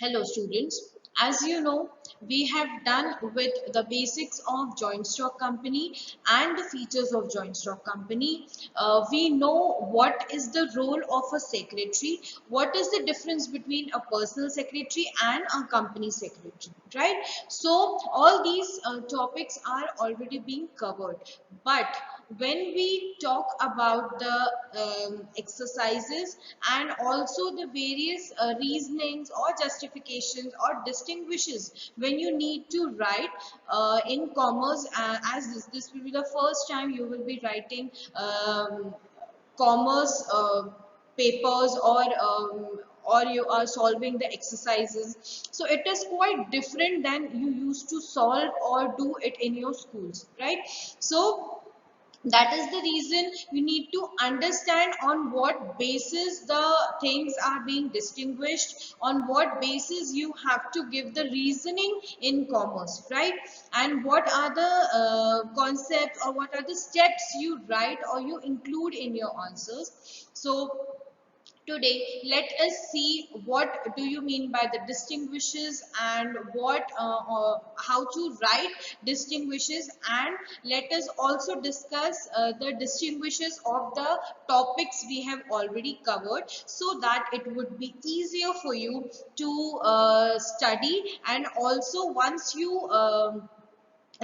Hello students, as you know, we have done with the basics of joint stock company and the features of joint stock company. We know what is the role of a secretary, what is the difference between a personal secretary and a company secretary, right? So all these topics are already being covered, but when we talk about the exercises and also the various reasonings or justifications or distinguishes when you need to write in commerce, as this will be the first time you will be writing commerce papers, or you are solving the exercises, so it is quite different than you used to solve or do it in your schools, right? So that is the reason you need to understand on what basis the things are being distinguished, on what basis you have to give the reasoning in commerce, right? And what are the concepts, or what are the steps you write or you include in your answers. So today, let us see what do you mean by the distinguishes, and how to write distinguishes, and let us also discuss the distinguishes of the topics we have already covered, so that it would be easier for you to study. And also, once you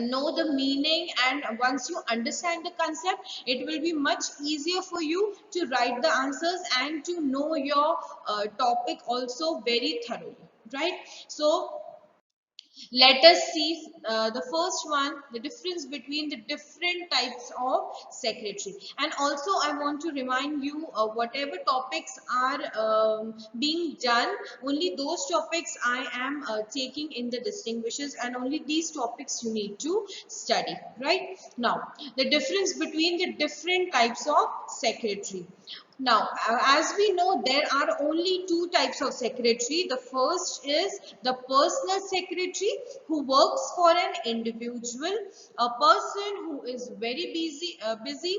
know the meaning and once you understand the concept, it will be much easier for you to write the answers and to know your topic also very thoroughly, right? So let us see the first one, the difference between the different types of secretary. And also I want to remind you, whatever topics are being done, only those topics I am taking in the distinguishes, and only these topics you need to study. Right now, the difference between the different types of secretary. Now, as we know, there are only two types of secretary. The first is the personal secretary, who works for an individual, a person who is very busy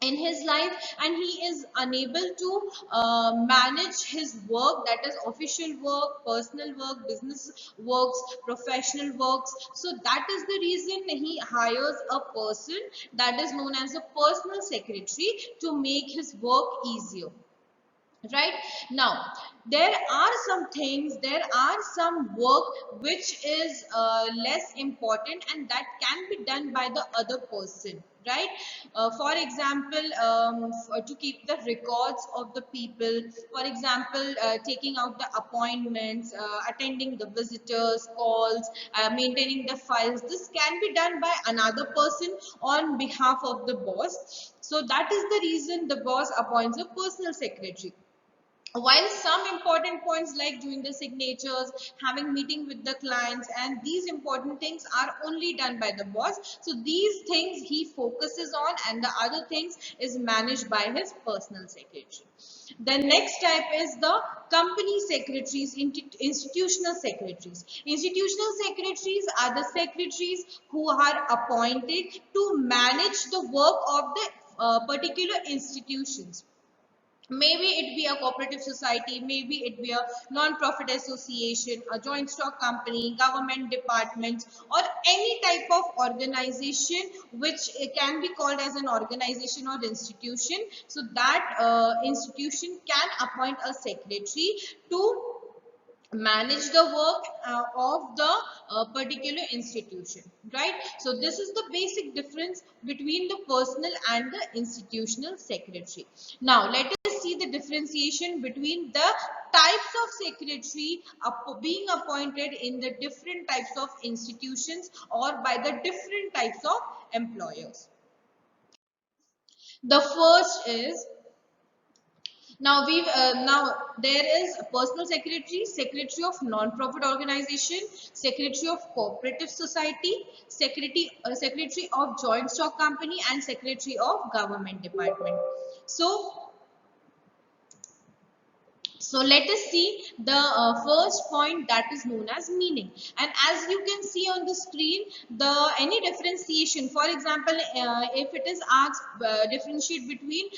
in his life, and he is unable to manage his work, that is official work, personal work, business works, professional works. So that is the reason he hires a person that is known as a personal secretary to make his work easier. Right now, there are some things, there are some work which is less important, and that can be done by the other person, right? For example, to keep the records of the people, for example, taking out the appointments, attending the visitors calls, maintaining the files, this can be done by another person on behalf of the boss. So that is the reason the boss appoints a personal secretary. While some important points like doing the signatures, having meeting with the clients, and these important things are only done by the boss, so these things he focuses on, and the other things is managed by his personal secretary. The next type is the company secretaries, institutional secretaries. Institutional secretaries are the secretaries who are appointed to manage the work of the particular institutions. Maybe it be a cooperative society, maybe it be a non-profit association, a joint stock company, government department, or any type of organization which can be called as an organization or institution. So that institution can appoint a secretary to manage the work of the particular institution, right? So this is the basic difference between the personal and the institutional secretary. Now let us see the differentiation between the types of secretary being appointed in the different types of institutions or by the different types of employers. The first is, now there is a personal secretary, secretary of non-profit organization, secretary of cooperative society, secretary of joint stock company, and secretary of government department. So So let us see the first point, that is known as meaning. And as you can see on the screen, the any differentiation, for example, if it is asked differentiate between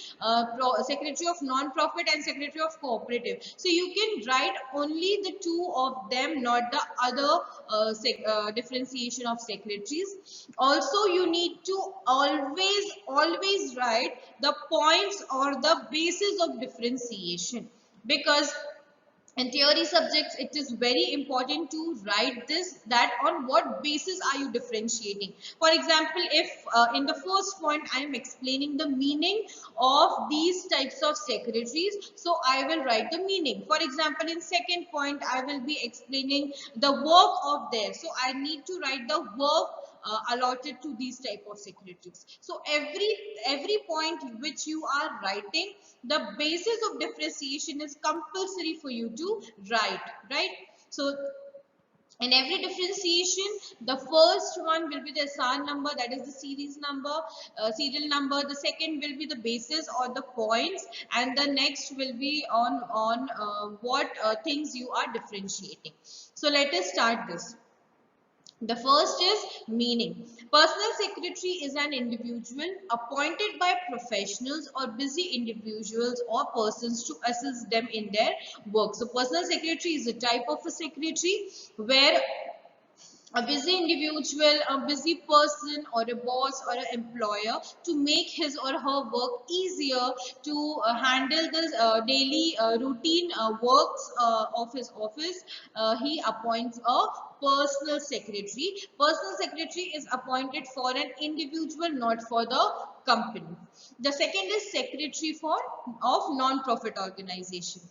secretary of non-profit and secretary of cooperative, so you can write only the two of them, not the other differentiation of secretaries. Also, you need to always write the points or the basis of differentiation, because in theory subjects it is very important to write this, that on what basis are you differentiating. For example, if in the first point I am explaining the meaning of these types of secretaries, so I will write the meaning. For example, in second point I will be explaining the work of theirs, so I need to write the work allotted to these type of secretaries. So every point which you are writing, the basis of differentiation is compulsory for you to write, right? So in every differentiation, the first one will be the SR number, that is the series number, serial number. The second will be the basis or the points, and the next will be on what things you are differentiating. So let us start this. The first is meaning. Personal secretary is an individual appointed by professionals or busy individuals or persons to assist them in their work. So personal secretary is a type of a secretary where a busy individual, a busy person, or a boss or an employer, to make his or her work easier, to handle the daily routine works of his office, he appoints a personal secretary. Personal secretary is appointed for an individual, not for the company. The second is secretary for of non-profit organization.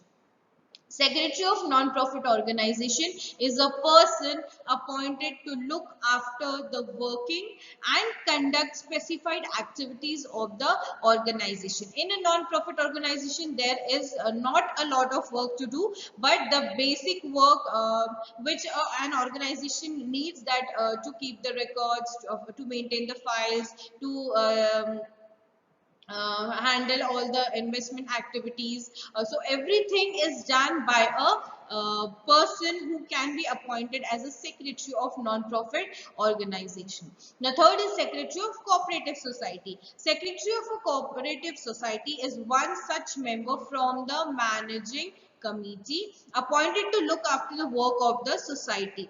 Secretary of non-profit organization is a person appointed to look after the working and conduct specified activities of the organization. In a non-profit organization, there is not a lot of work to do, but the basic work which an organization needs, that to keep the records, to maintain the files, to handle all the investment activities. So everything is done by a person who can be appointed as a secretary of non-profit organization. The third is secretary of cooperative society. Secretary of a cooperative society is one such member from the managing committee appointed to look after the work of the society.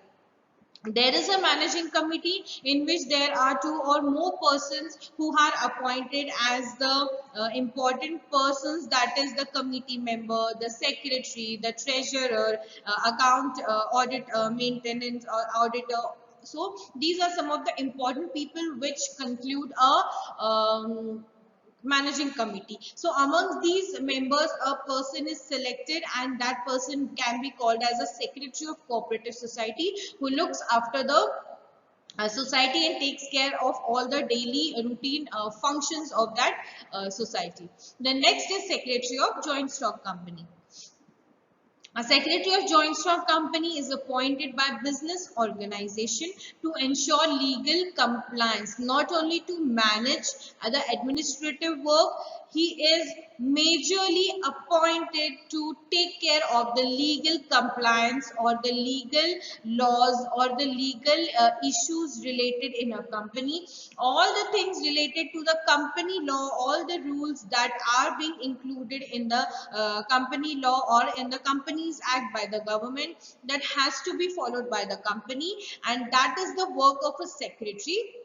There is a managing committee in which there are two or more persons who are appointed as the important persons, that is the committee member, the secretary, the treasurer, account audit maintenance or auditor. So these are some of the important people which conclude a managing committee. So amongst these members, a person is selected, and that person can be called as a secretary of cooperative society, who looks after the society and takes care of all the daily routine functions of that society. The next is secretary of joint stock company. A secretary of joint stock company is appointed by business organization to ensure legal compliance, not only to manage the administrative work. He is majorly appointed to take care of the legal compliance or the legal laws or the legal issues related in a company. All the things related to the company law, all the rules that are being included in the company law or in the Companies Act by the government, that has to be followed by the company, and that is the work of a secretary.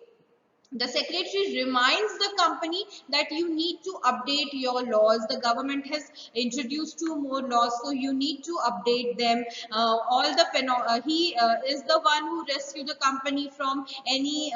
The secretary reminds the company that you need to update your laws. The government has introduced two more laws, so you need to update them. He is the one who rescue the company from any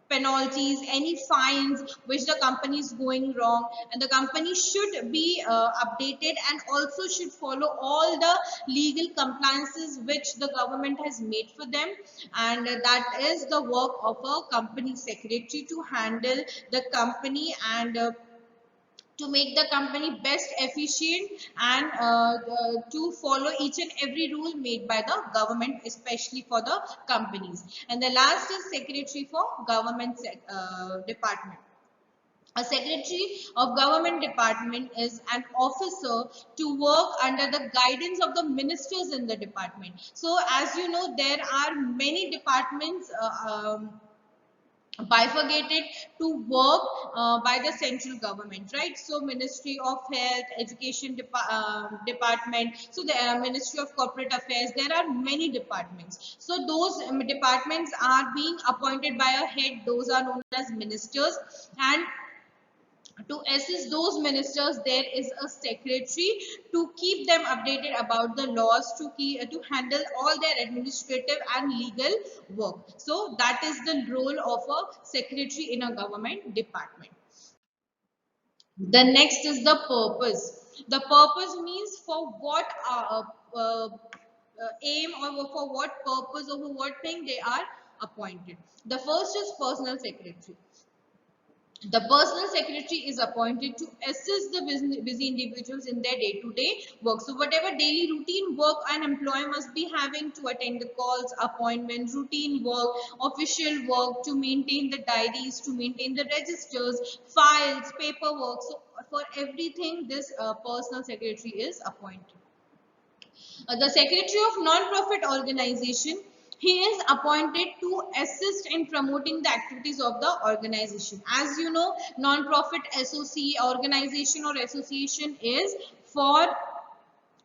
penalties, any fines which the company is going wrong, and the company should be updated and also should follow all the legal compliances which the government has made for them. And that is the work of a company secretary, to handle the company and to make the company best efficient, and to follow each and every rule made by the government, especially for the companies. And the last is secretary for government department. A secretary of government department is an officer to work under the guidance of the ministers in the department. So, as you know, there are many departments bifurcated to work by the central government, right? So Ministry of Health, Education department, so the Ministry of Corporate Affairs, there are many departments. So those departments are being appointed by a head, those are known as ministers. And to assist those ministers, there is a secretary to keep them updated about the laws, to handle all their administrative and legal work. So that is the role of a secretary in a government department. The next is the purpose. The purpose means for what aim, or for what purpose, or for what thing they are appointed. The first is personal secretary. The personal secretary is appointed to assist the busy individuals in their day-to-day work. So whatever daily routine work an employee must be having, to attend the calls, appointments, routine work, official work, to maintain the diaries, to maintain the registers, files, paperwork. So for everything, this personal secretary is appointed. The secretary of non-profit organization, he is appointed to assist in promoting the activities of the organization. As you know, non-profit organization or association is for,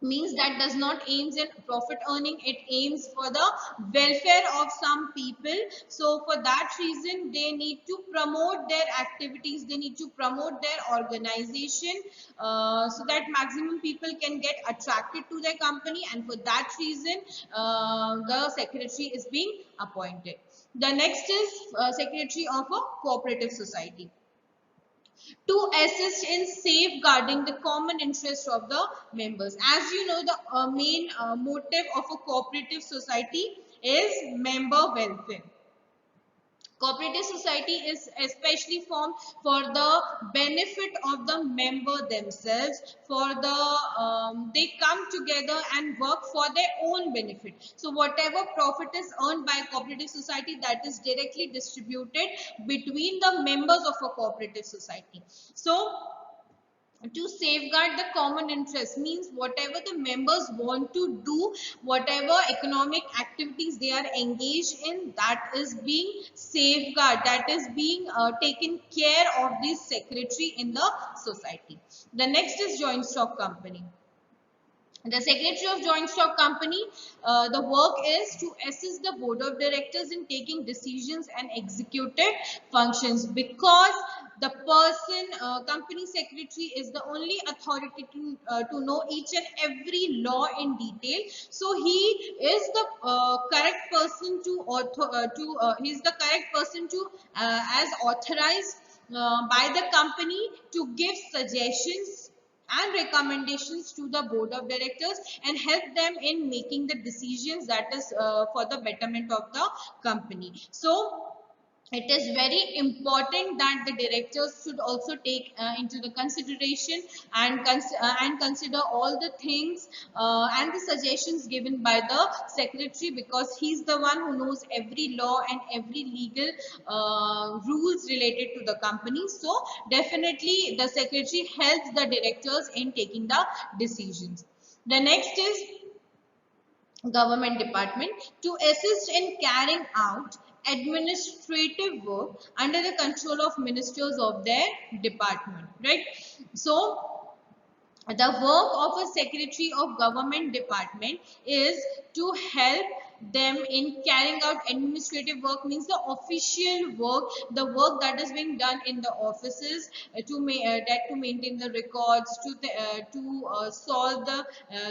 means that does not aims in profit earning, it aims for the welfare of some people. So for that reason, they need to promote their activities, they need to promote their organization, so that maximum people can get attracted to their company, and for that reason the secretary is being appointed. The next is secretary of a cooperative society, to assist in safeguarding the common interest of the members. As you know, the main motive of a cooperative society is member welfare. Cooperative society is especially formed for the benefit of the member themselves, for the they come together and work for their own benefit. So whatever profit is earned by cooperative society, that is directly distributed between the members of a cooperative society. So to safeguard the common interest means whatever the members want to do, whatever economic activities they are engaged in, that is being safeguarded, that is being taken care of this secretary in the society. The next is joint stock company. The secretary of joint stock company, the work is to assist the board of directors in taking decisions and executive functions, because the person, company secretary, is the only authority to know each and every law in detail. So he is the correct person he is the correct person to as authorized by the company to give suggestions and recommendations to the board of directors and help them in making the decisions that is for the betterment of the company. So it is very important that the directors should also take into the consideration and consider all the things and the suggestions given by the secretary, because he is the one who knows every law and every legal rules related to the company. So definitely the secretary helps the directors in taking the decisions. The next is government department, to assist in carrying out administrative work under the control of ministers of their department, right? So the work of a secretary of government department is to help them in carrying out administrative work, means the official work, the work that is being done in the offices, to maintain the records, to solve the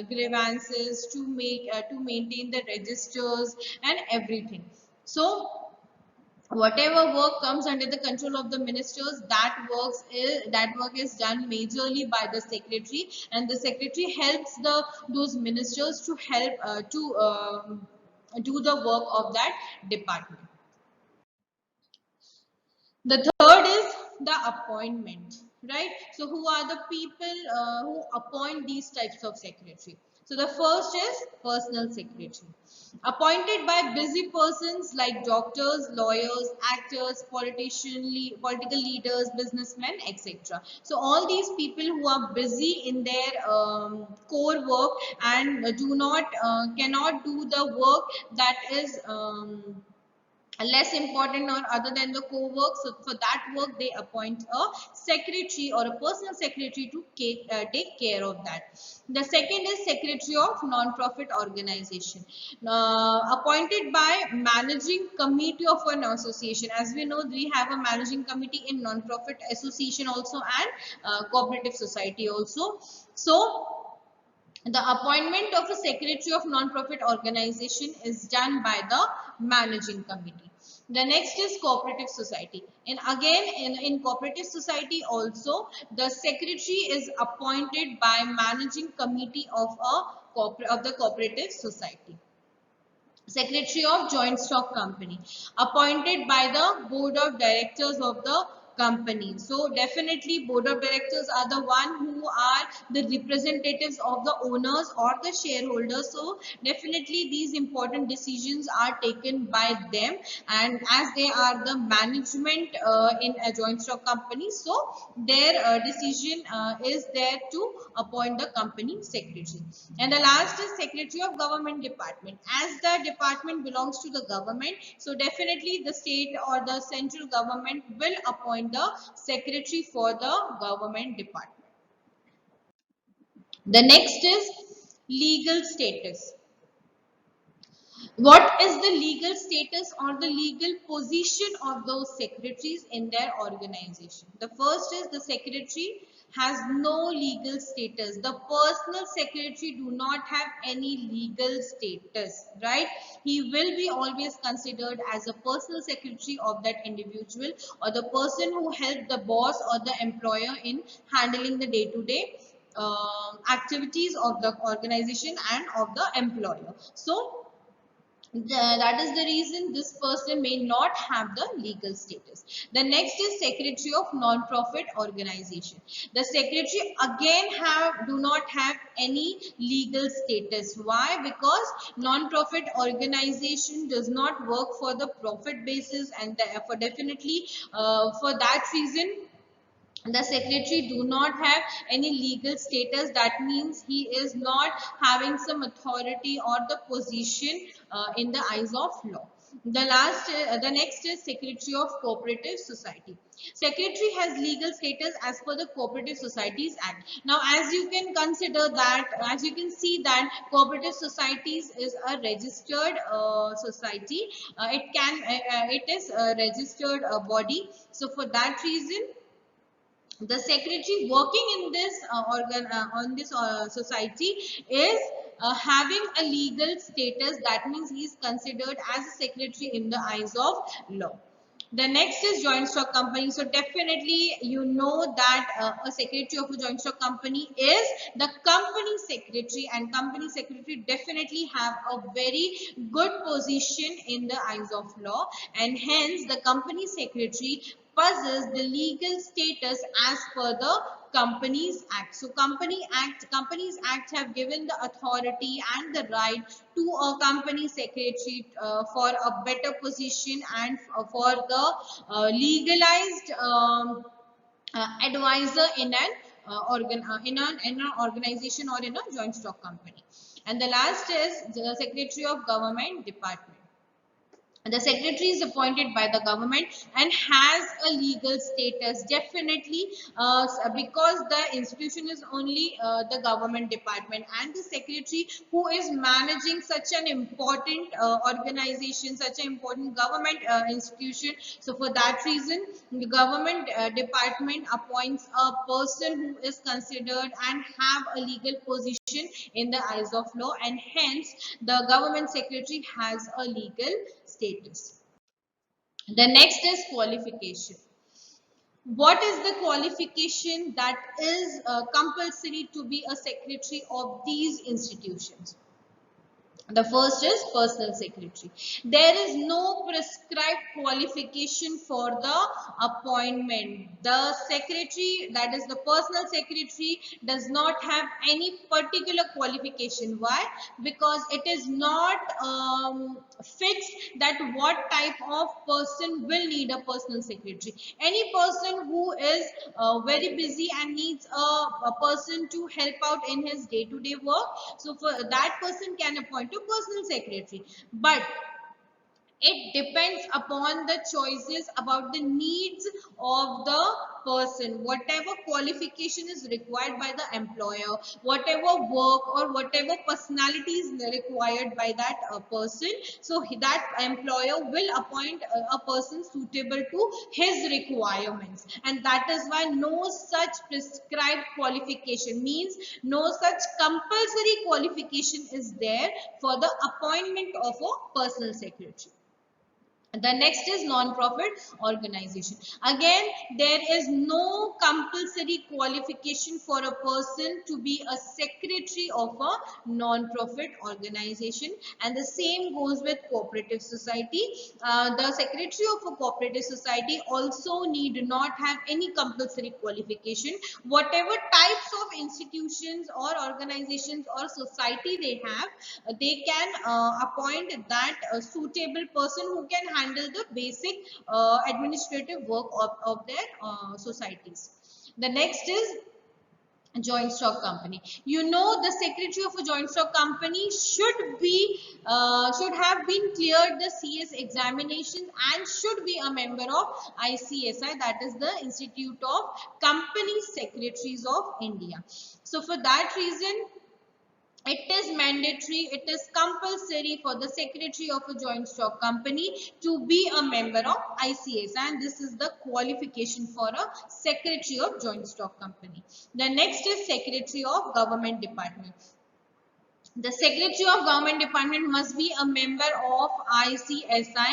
grievances, to maintain the registers and everything. So whatever work comes under the control of the ministers, that work is done majorly by the secretary, and the secretary helps those ministers to help to do the work of that department. The third is the appointment, right? So who are the people who appoint these types of secretary? So the first is personal secretary, appointed by busy persons like doctors, lawyers, actors, political leaders, businessmen, etc. So all these people who are busy in their core work and do not cannot do the work that is less important or other than the co-work. So for that work they appoint a secretary or a personal secretary to take care of that. The second is secretary of non-profit organization, appointed by managing committee of an association. As we know, we have a managing committee in non-profit association also, and cooperative society also. So the appointment of a secretary of non-profit organization is done by the managing committee. The next is cooperative society. And again, in cooperative society also, the secretary is appointed by managing committee of the cooperative society. Secretary of joint stock company, appointed by the board of directors of the company. So definitely board of directors are the one who are the representatives of the owners or the shareholders. So definitely these important decisions are taken by them, and as they are the management in a joint stock company, so their decision is there to appoint the company secretary. And the last is secretary of government department. As the department belongs to the government, so definitely the state or the central government will appoint the secretary for the government department. The next is legal status. What is the legal status or the legal position of those secretaries in their organization? The first is the secretary has no legal status. The personal secretary do not have any legal status, right? He will be always considered as a personal secretary of that individual, or the person who helped the boss or the employer in handling the day-to-day activities of the organization and of the employer. So that is the reason this person may not have the legal status. The next is secretary of non-profit organization. The secretary again do not have any legal status. Why? Because non-profit organization does not work for the profit basis, and therefore definitely for that reason the secretary do not have any legal status. That means he is not having some authority or the position in the eyes of law. The next is secretary of cooperative society. Secretary has legal status as per the Cooperative Societies Act. Now as you can consider that, as you can see that cooperative societies is a registered society. It is a registered body. So for that reason the secretary working in this on this society is having a legal status. That means he is considered as a secretary in the eyes of law. The next is joint stock company. So definitely you know that a secretary of a joint stock company is the company secretary, and company secretary definitely have a very good position in the eyes of law, and hence the company secretary possess the legal status as per the Companies Act. So Companies Act have given the authority and the right to a company secretary for a better position and for the legalized advisor in in an organization or in a joint stock company. And the last is the Secretary of Government Department. The secretary is appointed by the government and has a legal status. Definitely because the institution is only the government department, and the secretary who is managing such an important organization, such an important government institution. So for that reason the government department appoints a person who is considered and have a legal position in the eyes of law, and hence the government secretary has a legal status. The next is qualification. What is the qualification that is compulsory to be a secretary of these institutions? The first is personal secretary. There is no prescribed qualification for the appointment. The secretary, that is the personal secretary, does not have any particular qualification. Why? Because it is not fixed that what type of person will need a personal secretary. Any person who is very busy and needs a person to help out in his day-to-day work, so for that person can appoint a personal secretary. But it depends upon the choices about the needs of the person. Whatever qualification is required by the employer, whatever work or whatever personality is required by that person, so that employer will appoint a person suitable to his requirements. And that is why no such prescribed qualification, means no such compulsory qualification is there for the appointment of a personal secretary. The next is non-profit organization. Again, there is no compulsory qualification for a person to be a secretary of a non-profit organization, and the same goes with cooperative society. The secretary of a cooperative society also need not have any compulsory qualification. Whatever types of institutions or organizations or society they have, they can appoint that suitable person who can handle the basic administrative work of their societies. The next is joint stock company. You know, the secretary of a joint stock company should have been cleared the CS examinations and should be a member of ICSI, that is the Institute of Company Secretaries of India. So for that reason, it is mandatory, it is compulsory for the secretary of a joint stock company to be a member of ICS, and this is the qualification for a secretary of joint stock company. The next is secretary of government department. The secretary of government department must be a member of ICSI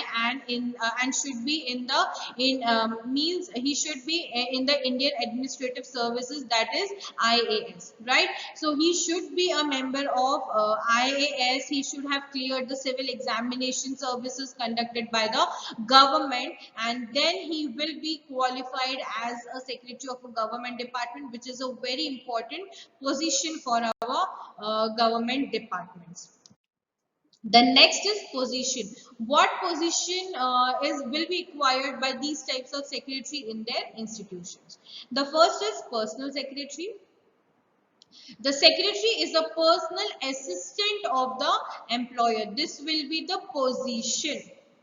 and should be in the means he should be in the Indian Administrative Services, that is IAS, right? So he should be a member of IAS. He should have cleared the civil examination services conducted by the government, and then he will be qualified as a secretary of a government department, which is a very important position for our government departments. The next is position. What position will be acquired by these types of secretary in their institutions? The first is personal secretary. The secretary is a personal assistant of the employer. This will be the position,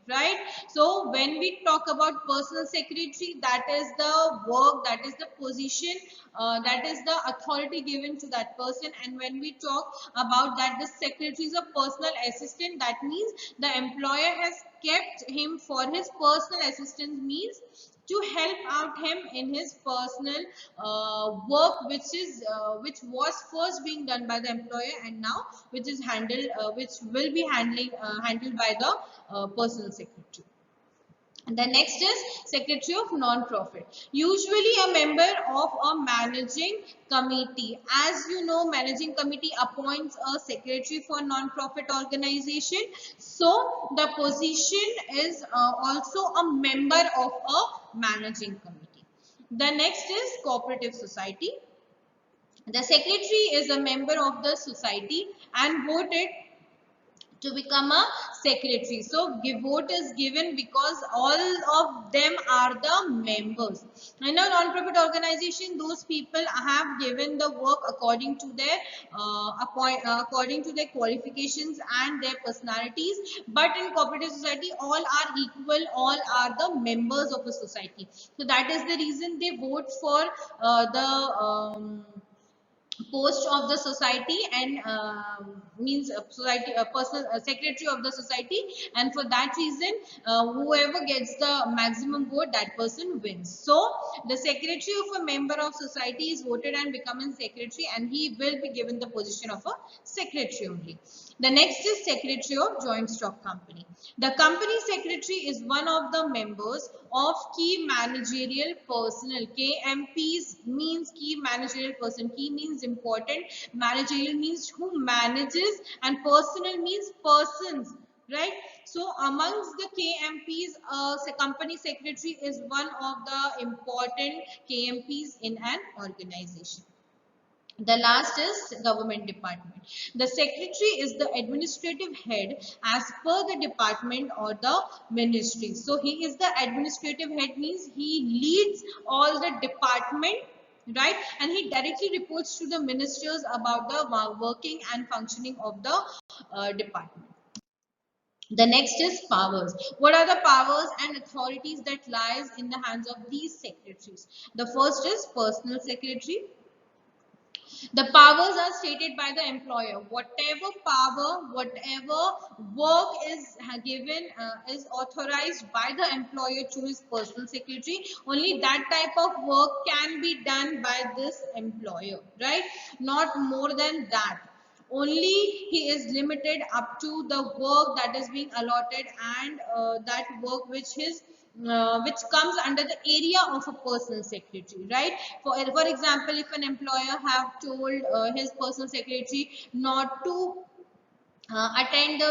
right? So when we talk about personal secretary, that is the work, that is the position, that is the authority given to that person. And when we talk about that the secretary is a personal assistant, that means the employer has kept him for his personal assistance, means to help out him in his personal work, which was first being done by the employer and now which is which will be handled by the personal secretary. The next is secretary of non-profit, usually a member of a managing committee. As you know, managing committee appoints a secretary for non-profit organization. So the position is also a member of a managing committee. The next is cooperative society. The secretary is a member of the society and voted to become a secretary. So vote is given because all of them are the members. In a non-profit organization, those people have given the work according to their according to their qualifications and their personalities. But in cooperative society, all are equal, all are the members of a society. So that is the reason they vote for the post of the society and means society personal secretary of the society, and for that reason whoever gets the maximum vote, that person wins. So the secretary of a member of society is voted and becoming secretary, and he will be given the position of a secretary only. The next is secretary of joint stock company. The company secretary is one of the members of key managerial personnel. KMPs means key managerial person. Key means important, managerial means who manages, and personnel means persons, right? So amongst the KMPs, company secretary is one of the important KMPs in an organization. The last is government department. The secretary is the administrative head as per the department or the ministry. So he is the administrative head, means he leads all the department, right? And he directly reports to the ministers about the working and functioning of the department. The next is powers. What are the powers and authorities that lies in the hands of these secretaries? The first is personal secretary. The powers are stated by the employer. Whatever power, whatever work is given, is authorized by the employer to his personal secretary. Only that type of work can be done by this employer, right? Not more than that. Only he is limited up to the work that is being allotted, and that work which comes under the area of a personal secretary, right? For example, if an employer have told his personal secretary not to attend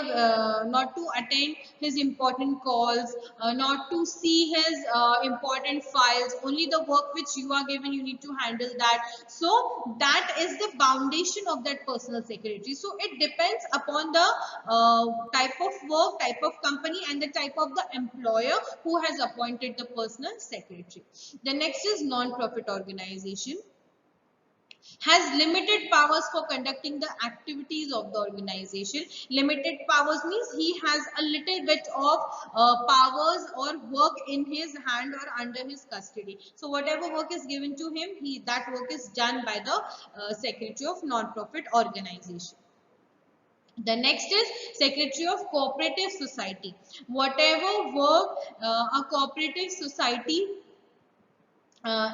his important calls, not to see his important files, only the work which you are given, you need to handle that. So that is the foundation of that personal secretary. So it depends upon the type of work, type of company, and the type of the employer who has appointed the personal secretary. The next is non-profit organization. Has limited powers for conducting the activities of the organization. Limited powers means he has a little bit of powers or work in his hand or under his custody. So whatever work is given to him, that work is done by the secretary of non-profit organization. The next is secretary of cooperative society. Whatever work a cooperative society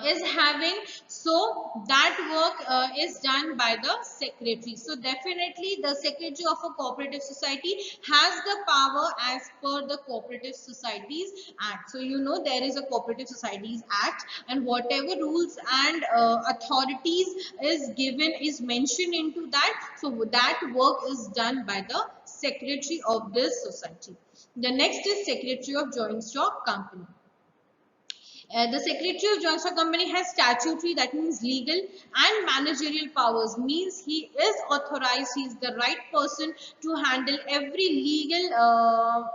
is having, so that work is done by the secretary. So definitely the secretary of a cooperative society has the power as per the Cooperative Societies Act. So you know there is a Cooperative Societies Act, and whatever rules and authorities is given is mentioned into that. So that work is done by the secretary of this society. The next is secretary of joint stock company. The Secretary of Joint Stock Company has statutory, that means legal, and managerial powers, means he is authorized, he is the right person to handle every legal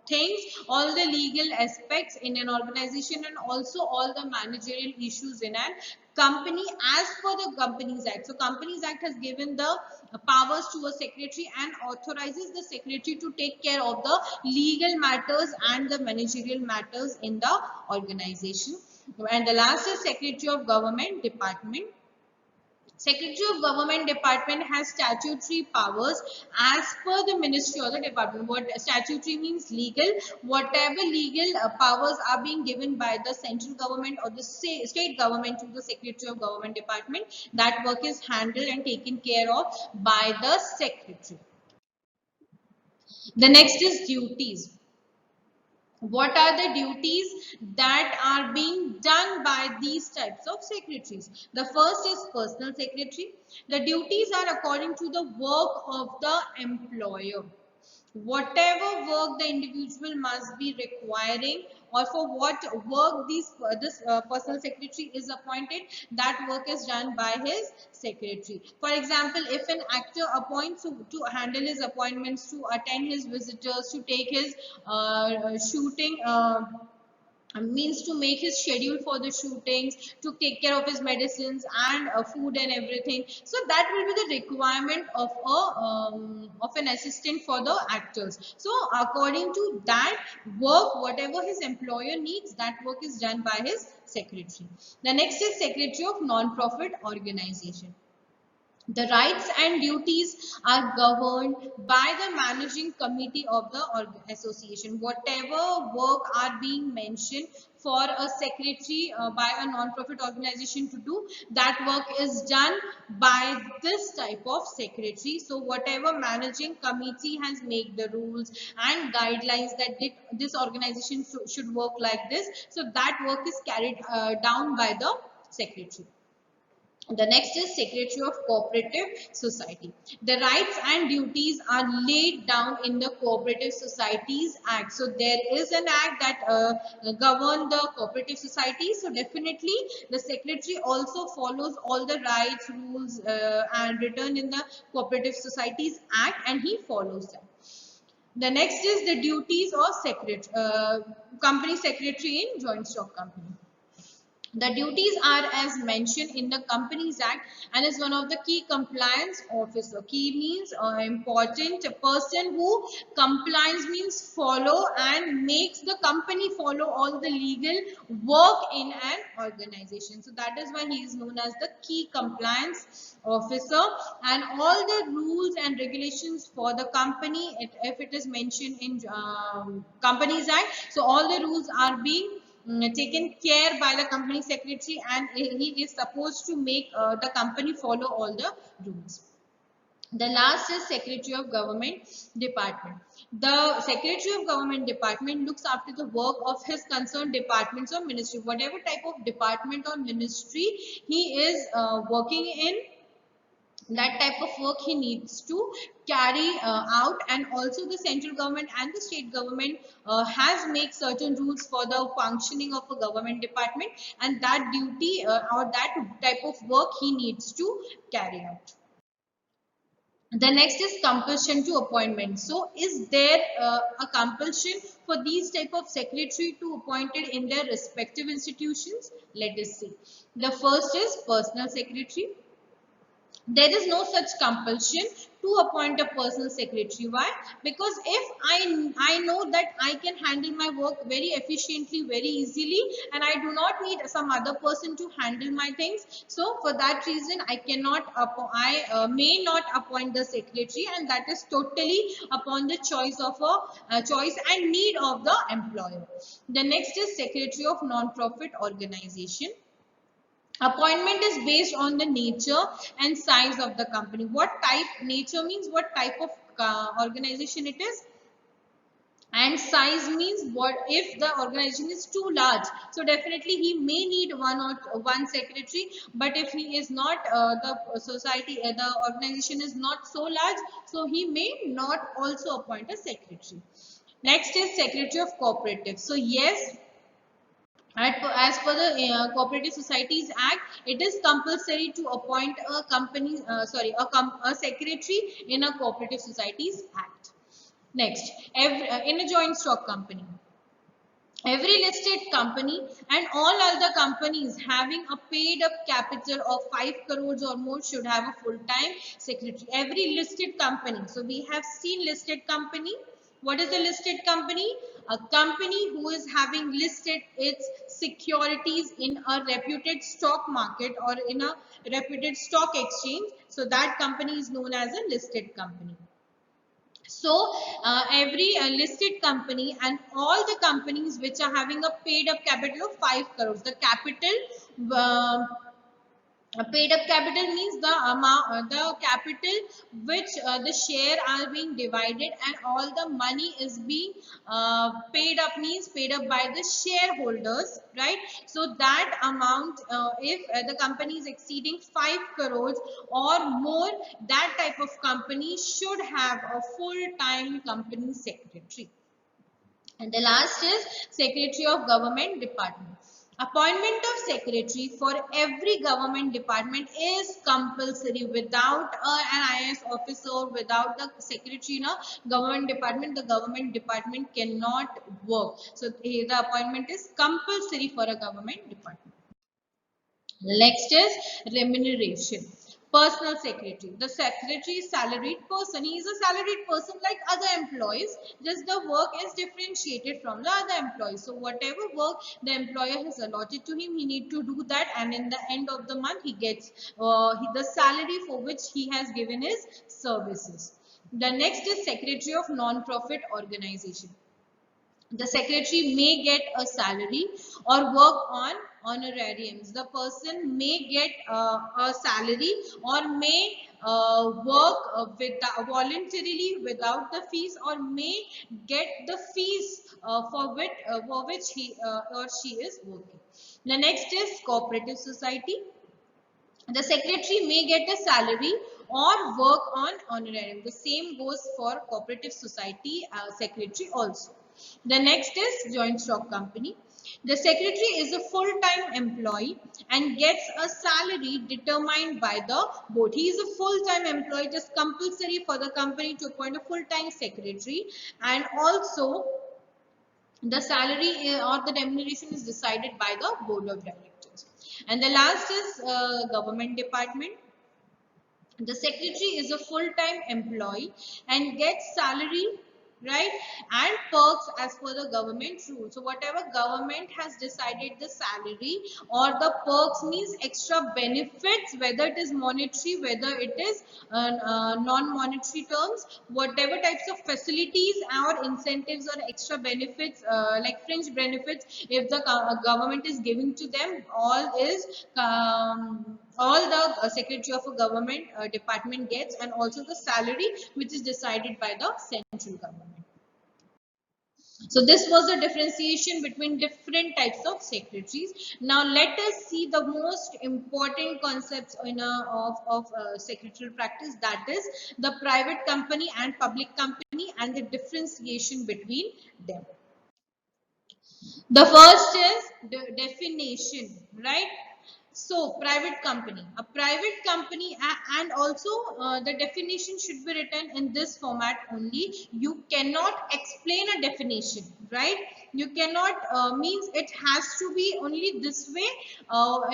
things, all the legal aspects in an organization, and also all the managerial issues in an company as per the Companies Act. So Companies Act has given the powers to a secretary and authorizes the secretary to take care of the legal matters and the managerial matters in the organization. And the last is secretary of government department. Secretary of Government Department has statutory powers as per the ministry or the department. What statutory means? Legal. Whatever legal powers are being given by the central government or the state government to the Secretary of Government Department, that work is handled and taken care of by the secretary. The next is duties. What are the duties that are being done by these types of secretaries? The first is personal secretary. The duties are according to the work of the employer. Whatever work the individual must be requiring, or for what work this personal secretary is appointed, that work is done by his secretary. For example, if an actor appoints to handle his appointments, to attend his visitors, to take his shooting means to make his schedule for the shootings, to take care of his medicines and food and everything, so that will be the requirement of an assistant for the actors. So according to that work, whatever his employer needs, that work is done by his secretary. The next is secretary of non-profit organization. The rights and duties are governed by the managing committee of the association. Whatever work are being mentioned for a secretary by a non-profit organization to do, that work is done by this type of secretary. So whatever managing committee has made the rules and guidelines that this organization should work like this, so that work is carried down by the secretary. The next is Secretary of Cooperative Society. The rights and duties are laid down in the Cooperative Societies Act. So there is an act that govern the cooperative society. So definitely the secretary also follows all the rights, rules and written in the Cooperative Societies Act, and he follows them. The next is the duties of company secretary in joint stock company. The duties are as mentioned in the Companies Act and is one of the key compliance officer. Key means important. A person who complies means follow and makes the company follow all the legal work in an organization. So that is why he is known as the key compliance officer, and all the rules and regulations for the company, if it is mentioned in Companies Act, so all the rules are being taken care by the company secretary, and he is supposed to make the company follow all the rules. The last is Secretary of Government Department. The Secretary of Government Department looks after the work of his concerned departments or ministry. Whatever type of department or ministry he is working in, that type of work he needs to carry out. And also the central government and the state government has made certain rules for the functioning of a government department, and that duty or that type of work he needs to carry out. The next is compulsion to appointment. So is there a compulsion for these type of secretary to appointed in their respective institutions? Let us see. The first is personal secretary. There is no such compulsion to appoint a personal secretary. Why? Because if I know that I can handle my work very efficiently, very easily, and I do not need some other person to handle my things, so for that reason I may not appoint the secretary, and that is totally upon the choice of a choice and need of the employer. The next is secretary of non-profit organization. Appointment is based on the nature and size of the company. What type? Nature means what type of organization it is, and size means what if the organization is too large. So definitely he may need one secretary, but if he is not the society, the organization is not so large, so he may not also appoint a secretary. Next is Secretary of Cooperative. So yes, as per the Cooperative Societies Act, it is compulsory to appoint a secretary in a Cooperative Societies Act. Next, in a joint stock company, every listed company and all other companies having a paid up capital of 5 crores or more should have a full-time secretary. Every listed company. So we have seen listed company. What is a listed company? A company who is having listed its securities in a reputed stock market or in a reputed stock exchange. So that company is known as a listed company. So every listed company and all the companies which are having a paid up capital of 5 crores, the capital paid up capital means the amount, the capital which the share are being divided and all the money is being paid up, means paid up by the shareholders, right? So that amount, if the company is exceeding 5 crores or more, that type of company should have a full-time company secretary. And the last is Secretary of Government Department. Appointment of secretary for every government department is compulsory. Without an IAS officer, without the secretary in a government department, the government department cannot work. So the appointment is compulsory for a government department. Next is remuneration. Personal secretary. The secretary is salaried person. He is a salaried person like other employees. employees, just the work is differentiated from the other employees. So whatever work the employer has allotted to him, he need to do that, and in the end of the month he gets the salary for which he has given his services. The next is secretary of non-profit organization. The secretary may get a salary or work on honorariums. The person may get a salary or may work voluntarily without the fees, or may get the fees for which he or she is working. The next is cooperative society. The secretary may get a salary or work on honorarium. The same goes for cooperative society secretary also. The next is joint stock company. The secretary is a full-time employee and gets a salary determined by the board. He is a full-time employee. It is compulsory for the company to appoint a full-time secretary, and also the salary or the remuneration is decided by the board of directors. And the last is government department. The secretary is a full-time employee and gets salary, right, and perks as per the government rule. So whatever government has decided the salary or the perks, means extra benefits, whether it is monetary, whether it is non-monetary terms, whatever types of facilities or incentives or extra benefits like fringe benefits, if the government is giving to them, all the secretary of a government department gets, and also the salary which is decided by the central government. So this was a differentiation between different types of secretaries. Now let us see the most important concepts of secretarial practice, that is the private company and public company and the differentiation between them. The first is the definition, right? So, private company. A private company, and also the definition should be written in this format only. You cannot explain a definition, right? You cannot means it has to be only this way,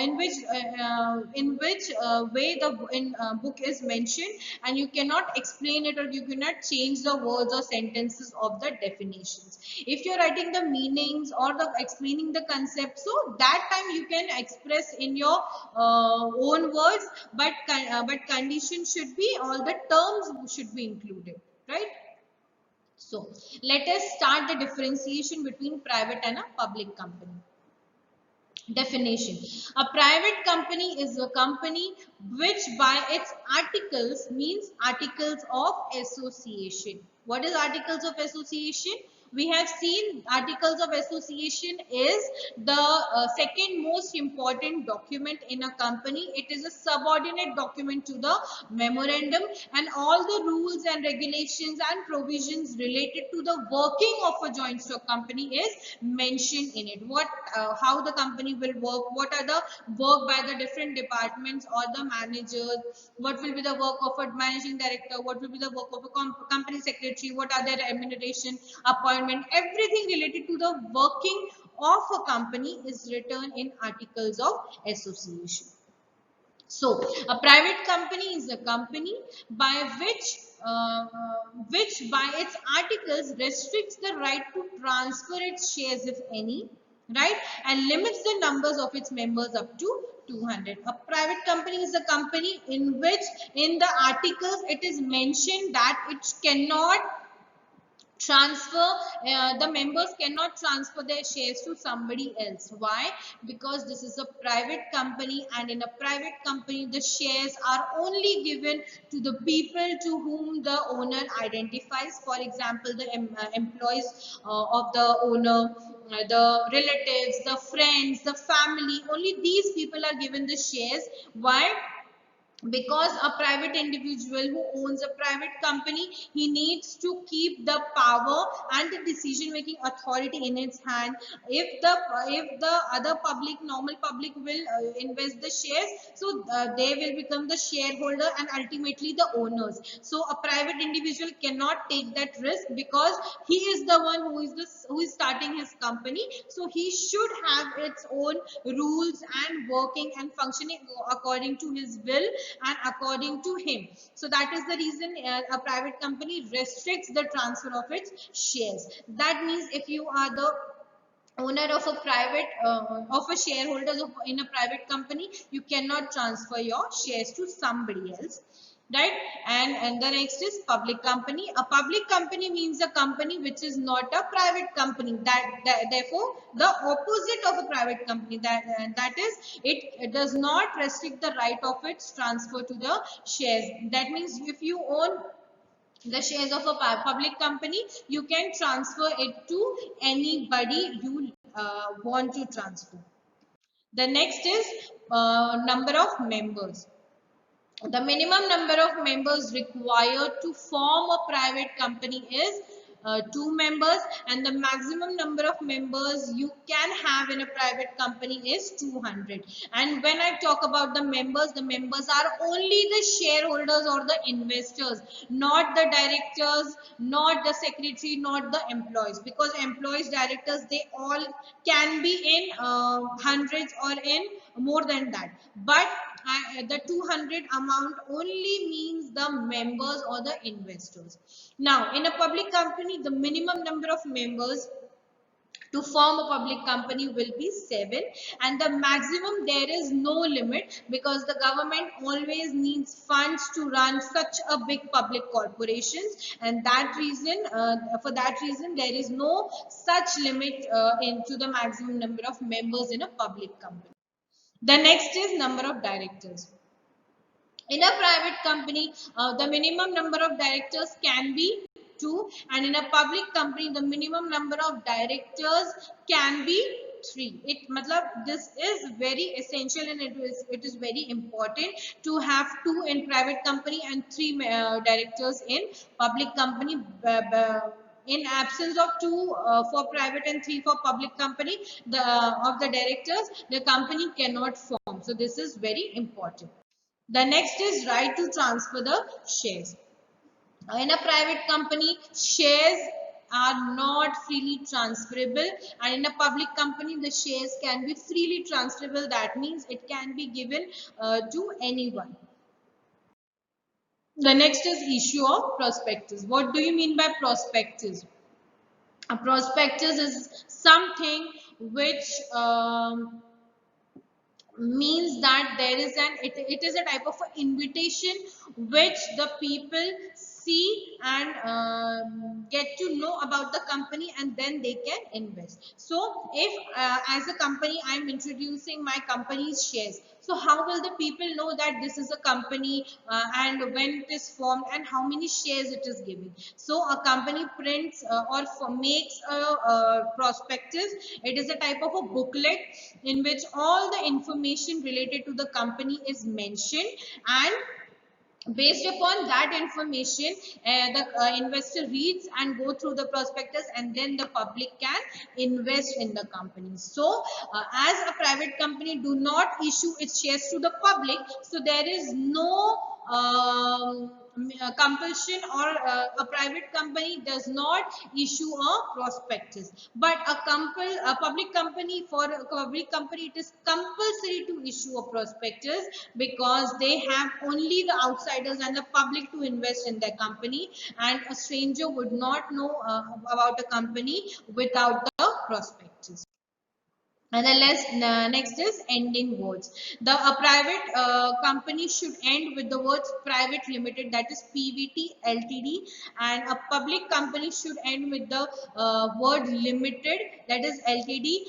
in which way the book is mentioned, and you cannot explain it, or you cannot change the words or sentences of the definitions. If you're writing the meanings or the explaining the concept, so that time you can express in your own words, but condition should be, all the terms should be included, right? So let us start the differentiation between private and a public company. Definition. A private company is a company which by its articles, means articles of association. What is articles of association? We have seen articles of association is the second most important document in a company. It is a subordinate document to the memorandum, and all the rules and regulations and provisions related to the working of a joint stock company is mentioned in it. How the company will work, what are the work by the different departments or the managers, what will be the work of a managing director, what will be the work of a company secretary, what are their remuneration, appointment, everything related to the working of a company is written in articles of association. So a private company is a company by which by its articles restricts the right to transfer its shares, if any, right, and limits the numbers of its members up to 200. A private company is a company in which in the articles it is mentioned that it cannot transfer, the members cannot transfer their shares to somebody else. Why? Because this is a private company, and in a private company the shares are only given to the people to whom the owner identifies. For example, the employees of the owner, the relatives, the friends, the family, only these people are given the shares. Why? Because a private individual who owns a private company, he needs to keep the power and the decision making authority in its hand. If the other public, normal public will invest the shares, so they will become the shareholder and ultimately the owners. So a private individual cannot take that risk, because he is the one who is starting his company, so he should have its own rules and working and functioning according to his will, and according to him. So that is the reason a private company restricts the transfer of its shares. That means if you are the owner of a private of a shareholders in a private company, you cannot transfer your shares to somebody else, right? And the next is public company. A public company means a company which is not a private company, that therefore the opposite of a private company, that is it does not restrict the right of its transfer to the shares. That means if you own the shares of a public company, you can transfer it to anybody you want to transfer. The next is number of members. The minimum number of members required to form a private company is 2 members, and the maximum number of members you can have in a private company is 200. And when I talk about the members are only the shareholders or the investors, not the directors, not the secretary, not the employees, because employees, directors, they all can be in hundreds or in more than that, but the 200 amount only means the members or the investors. Now, in a public company, the minimum number of members to form a public company will be 7, and the maximum there is no limit, because the government always needs funds to run such a big public corporations, and that reason for that reason there is no such limit into the maximum number of members in a public company. The next is number of directors. In a private company, the minimum number of directors can be 2, and in a public company, the minimum number of directors can be 3. This is very essential, and it is very important to have 2 in private company and 3 directors in public company. In absence of 2 for private and 3 for public company, the of the directors, the company cannot form. So this is very important. The next is right to transfer the shares. In a private company, shares are not freely transferable, and in a public company, the shares can be freely transferable. That means it can be given to anyone. The next is issue of prospectus. What do you mean by prospectus? A prospectus is something which means that there is it is a type of invitation which the people see and get to know about the company, and then they can invest. So if as a company I am introducing my company's shares, so how will the people know that this is a company, and when it is formed and how many shares it is giving? So a company prints or makes a prospectus. It is a type of a booklet in which all the information related to the company is mentioned, and based upon that information, the investor reads and go through the prospectus, and then the public can invest in the company. So as a private company do not issue its shares to the public, so there is no compulsion, or a private company does not issue a prospectus. But a public company, for a public company, it is compulsory to issue a prospectus, because they have only the outsiders and the public to invest in their company, and a stranger would not know about a company without the prospectus. And the next is ending words. A private company should end with the words private limited, that is PVT Ltd, and a public company should end with the word limited, that is Ltd,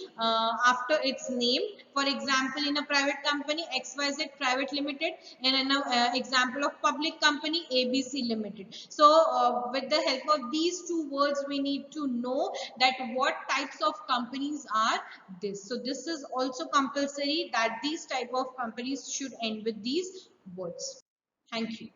after its name. For example, in a private company XYZ Private Limited, and in an example of public company ABC Limited. So with the help of these 2 words, we need to know that what types of companies are this. So this is also compulsory, that these type of companies should end with these words. Thank you.